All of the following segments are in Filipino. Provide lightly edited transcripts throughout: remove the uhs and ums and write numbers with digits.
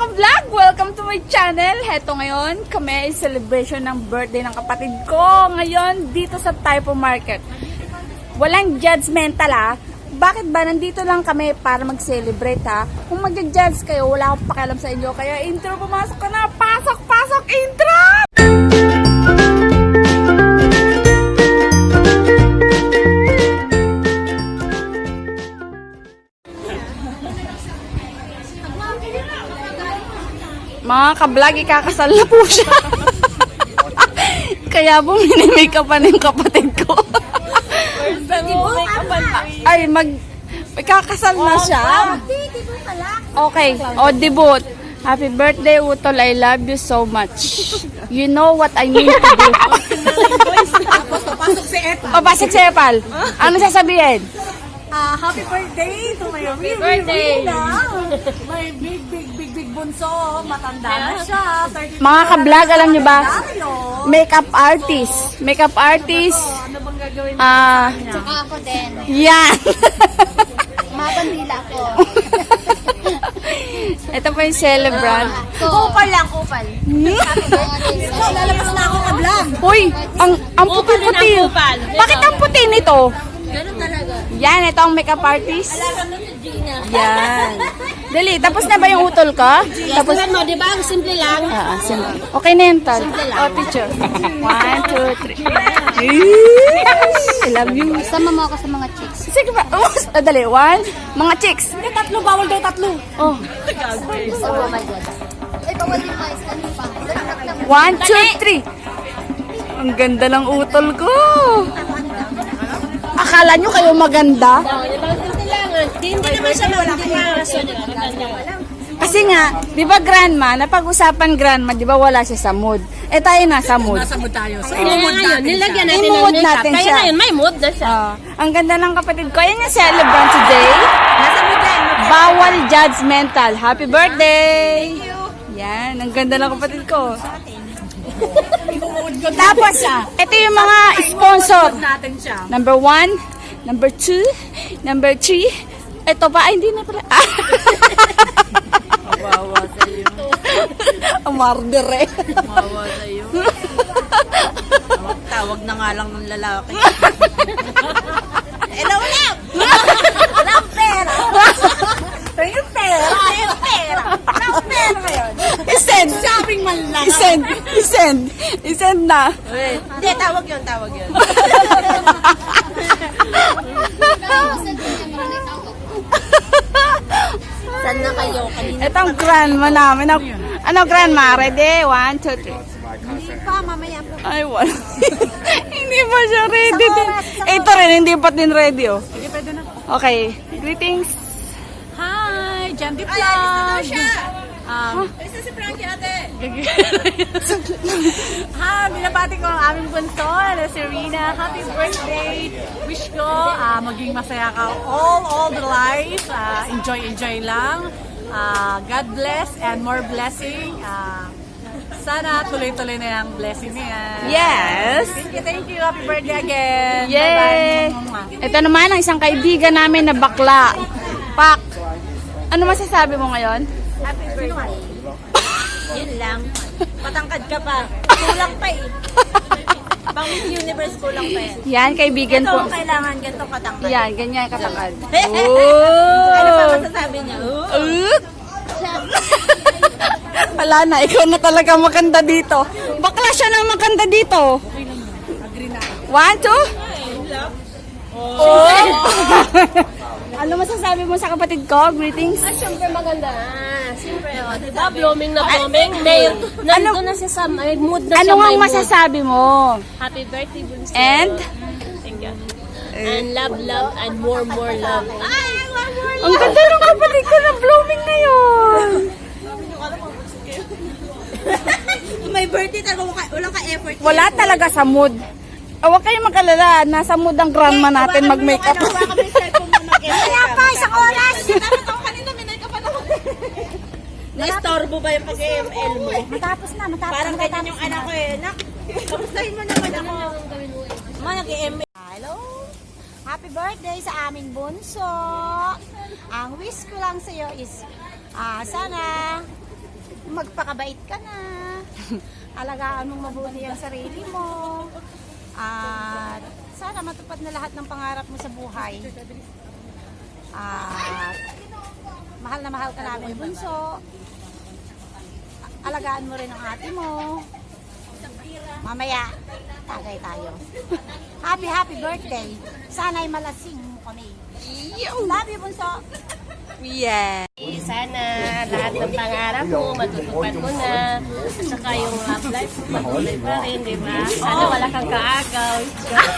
ka-vlog! Welcome to my channel! Heto ngayon, kami ay celebration ng birthday ng kapatid ko. Ngayon, dito sa Typo Market. Walang judgmental ah. Bakit ba nandito lang kami para mag-celebrate ha? Kung mag-judge kayo, wala akong pakialam sa inyo. Kaya intro, pumasok ka na! Pasok! Pasok! Intro! Mga ka-vlog, ikakasal na po siya. Kaya bumini-makeupan yung kapatid ko. Ay, ikakasal na siya. Okay, debut. Happy birthday, Utol. I love you so much. You know what I mean to do. Pasok si Epal. Pasok si Epal. Ano sasabihin? Happy birthday to my birthday. My big bunso. Matanda na siya. Mga ka-vlog, alam niyo ba? Makeup artist. Makeup artist. Ano bang gagawin Tsaka ako din. Yan. Mabandila ako. Ito pa yung celebrant. Kupal lang, kupal. So, lalabas na ako ka-vlog. Uy, ang puti-puti. Bakit ang puti nito? Ganun talaga. Yan, ito ang makeup artist. Alam mo si Gina. Yan. Dali, tapos na ba yung utol ka? Tapos, Tapos mo, di ba? Ang simple lang. simple. Okay na yun, Tal. Oh, teacher. 1, 2, 3. I love you. Sama mo ako sa mga chicks. Sige ba? Dali, 1. Mga chicks. Hindi, tatlo. Bawal daw tatlo. Oh. Oh my God. Ay, bawal yung guys. Kanina pa. 1, 2, 3. Ang ganda ng utol ko. Akala nyo kayo maganda? Hindi naman siya maganda. Kasi nga, di ba grandma, napag-usapan grandma, di ba wala siya sa mood? Eh tayo nasa mood. Nasa mood tayo. So, Nilagyan natin I-mood ng makeup. natin Kaya siya. ngayon, may mood na siya. Ang ganda ng kapatid ko. Ayan yung celebrant today. Nasa mood yan. Bawal judgmental. Happy birthday! Yan, ang ganda ng kapatid ko. Tapos, ito yung mga sponsor. Natin siya. Number 1, number 2, number 3. Ito pa, ay hindi na pala. Wawa sa'yo. Amarder eh. Wawa sa'yo. Tawag na nga lang ng lalaki. Hello, love! Love pera! Yung pera! Yung pera! Love pera ngayon! I-send! Shopping man lang! I-send na. Hindi, tawag yun, tawag yun. Saan na kayo? Kanina. Ito ang grandma namin. Ano grandma? Ready? 1, 2, 3. Hindi pa, mamaya po. Ay, wala. Hindi pa siya ready din. Ito rin, hindi pa din ready oh. Sige, pwede na. Okay. Greetings. Hi! Jandy Vlog! Alis na si Frankie ate. Binabati ko ang aming bunso na si Rina. Happy birthday! Wish ko maging masaya ka all the life. Enjoy lang. God bless and more blessing. Sana tuloy-tuloy na yung blessing niya. Yes. Thank you. Happy birthday again. Yay! Bye-bye. Ito naman ang isang kaibigan namin na bakla. Pak. Ano masasabi mo ngayon? Happy birthday. Yun lang. Matangkad ka pa. Kulang pa eh. Pang Miss Universe kulang pa eh. Yan, kaibigan Ito po. ang kailangan ganito katangkad. Yan, ganyan katangkad. Ano pa Oh! masasabi niya? Wala na, ikaw na talaga maganda dito. Bakla siya na maganda dito. 1, 2. Oh! Ano masasabi mo sa kapatid ko? Greetings. Siyempre maganda. Siyempre, diba? Blooming na blooming. May, nandun na siya sa may mood na Ano siya. nga May mood. masasabi mo? Happy birthday, Bunso. And? Thank you. And love, and more love. Ay, more Ang ganda ng kapatid ko na blooming na yun. May birthday talaga, walang ka-effort. Wala talaga sa mood. Huwag kayong mag-alala. Nasa mood ang grandma natin mag-makeup. Kaya pa, isang oras. Dapat ako kanina, minay ka pa naman. Na-estorbo ba yung pag-ML mo? Matapos na. Parang ganyan yung anak ko eh. Nak, kamustahin mo naman ako. Nag-ML. Hello! Happy birthday sa aming bunso! Ang wish ko lang sa iyo is sana magpakabait ka na. Alagaan mong mabuti ang sarili mo. At sana matupad na lahat ng pangarap mo sa buhay. At mahal na mahal ka namin, bunso. Alagaan mo rin ang ate mo. Mamaya, tagay tayo. Happy birthday. Sana'y malasing mo kami. Love you, bunso. Yeah. Sana lahat ng pangarap mo, matutupad mo na. At saka yung love life mo, matuloy pa rin, di ba? Sana wala kang kaagaw.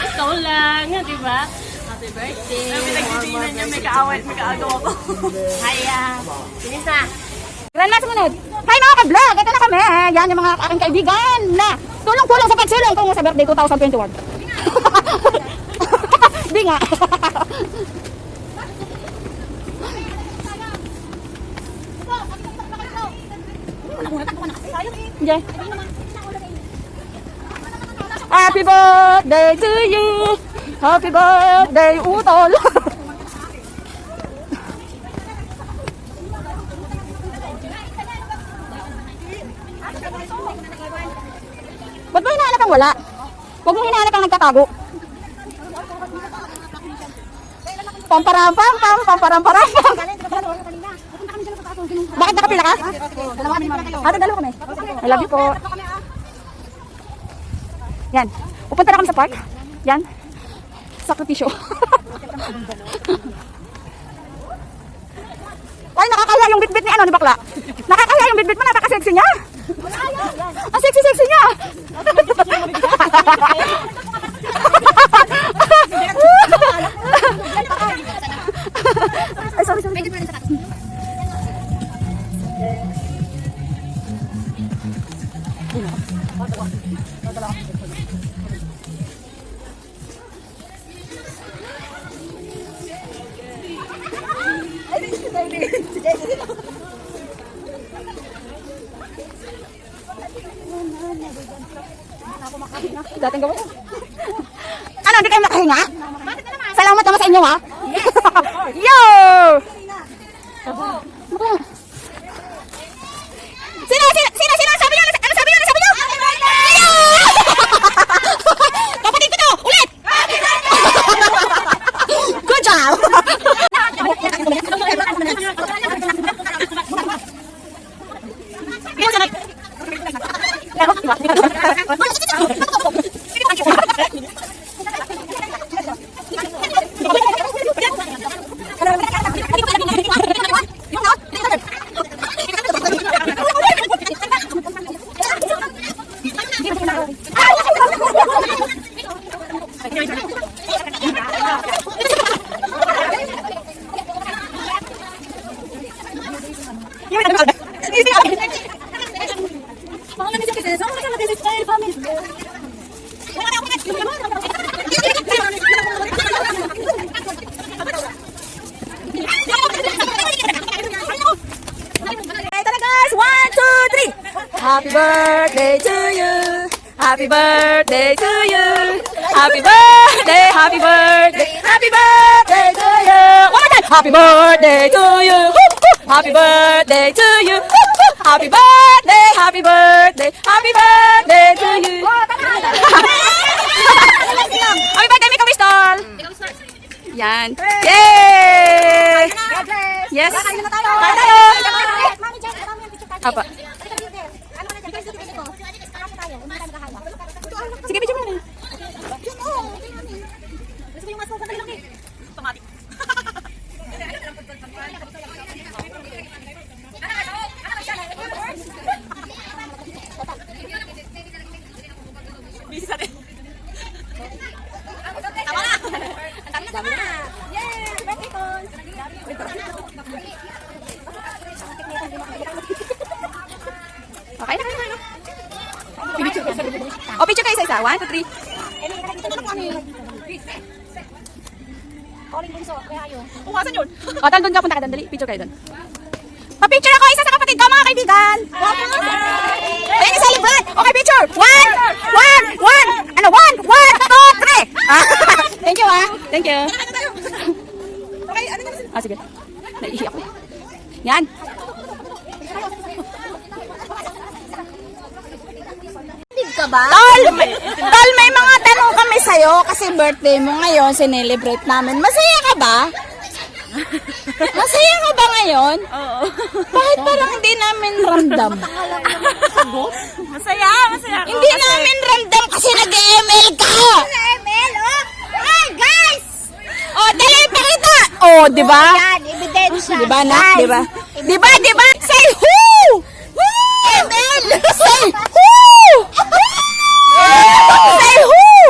Ikaw lang, di ba? Happy birthday. Pinagtitingnan niya, may kaaway at may kaagaw ako. Haya. Sinis na. Ran na sumunod. Hi mga ka-vlog! Ito na kami. Yan yung mga aking kaibigan na tulong-tulong sa pagsulong ko sa birthday 2021. Di nga. Yeah. Happy birthday to you. Happy birthday, Utol. Ba't mo hinahanap ang wala? Huwag mo hinahanap ang nagtatago. Pamparam-pam, pamparam-param. Bakit nakapila ka? Ate, dalawa kami. I love you po. Yan. Pupunta na kami sa park. Yan. Sakripisyo. Ay, nakakaya yung bitbit ni ano ni bakla. Nakakaya yung bitbit mo, napaka-sexy niya. Ang sexy-sexy niya. Ay, sorry. Dating gawin. Ano, hindi kayo makahinga? Salamat naman sa inyo, ha? Yo! Sino? Sabi niyo? Ano sabi niyo? Yo! Kapatid ko to! Ulit! Good job! Happy birthday to you. Happy birthday to you. Happy birthday, happy birthday, happy birthday to you. One more time. Happy birthday to you. Happy birthday to you. Happy birthday, happy birthday, happy birthday to you. Happy birthday, Mika Wistol. Yan. Yay! Yes. Kain na tayo. Apa? Sige, video mo na. Gusto mo yung mas magandang laki? Automatic. Busy sa atin. Tama na! Tama na! Yay! Birthday ko! Okay na kayo. O, picture kayo isa-isa. 1, 2, 3. Calling bunso, kaya ayo. Kung asan yun? O, doon ka, punta ka doon. Dali, picture kayo doon. Pa-picture ako isa sa kapatid ko, mga kaibigan. Ayan, i-celebrate. Okay, picture. 1. Ano, 1, 2, 3. Thank you, ha. Thank you. Sige. Naiihi ako. Yan. ka ba? Tol, may mga tanong kami sa'yo kasi birthday mo ngayon, sinelebrate namin. Masaya ka ba? Masaya ka ba ngayon? Oo. Bakit parang hindi namin ramdam? Masaya ako. Hindi namin ramdam kasi nag-ML ka! ML, oh! Ay, guys! Oh, dali, pakita! Oh, di ba? Yan, ebidensya. Di ba, nak? Guys, Di ba? Di ba? Di ba? Say who! Woo! ML! Say who! Say who!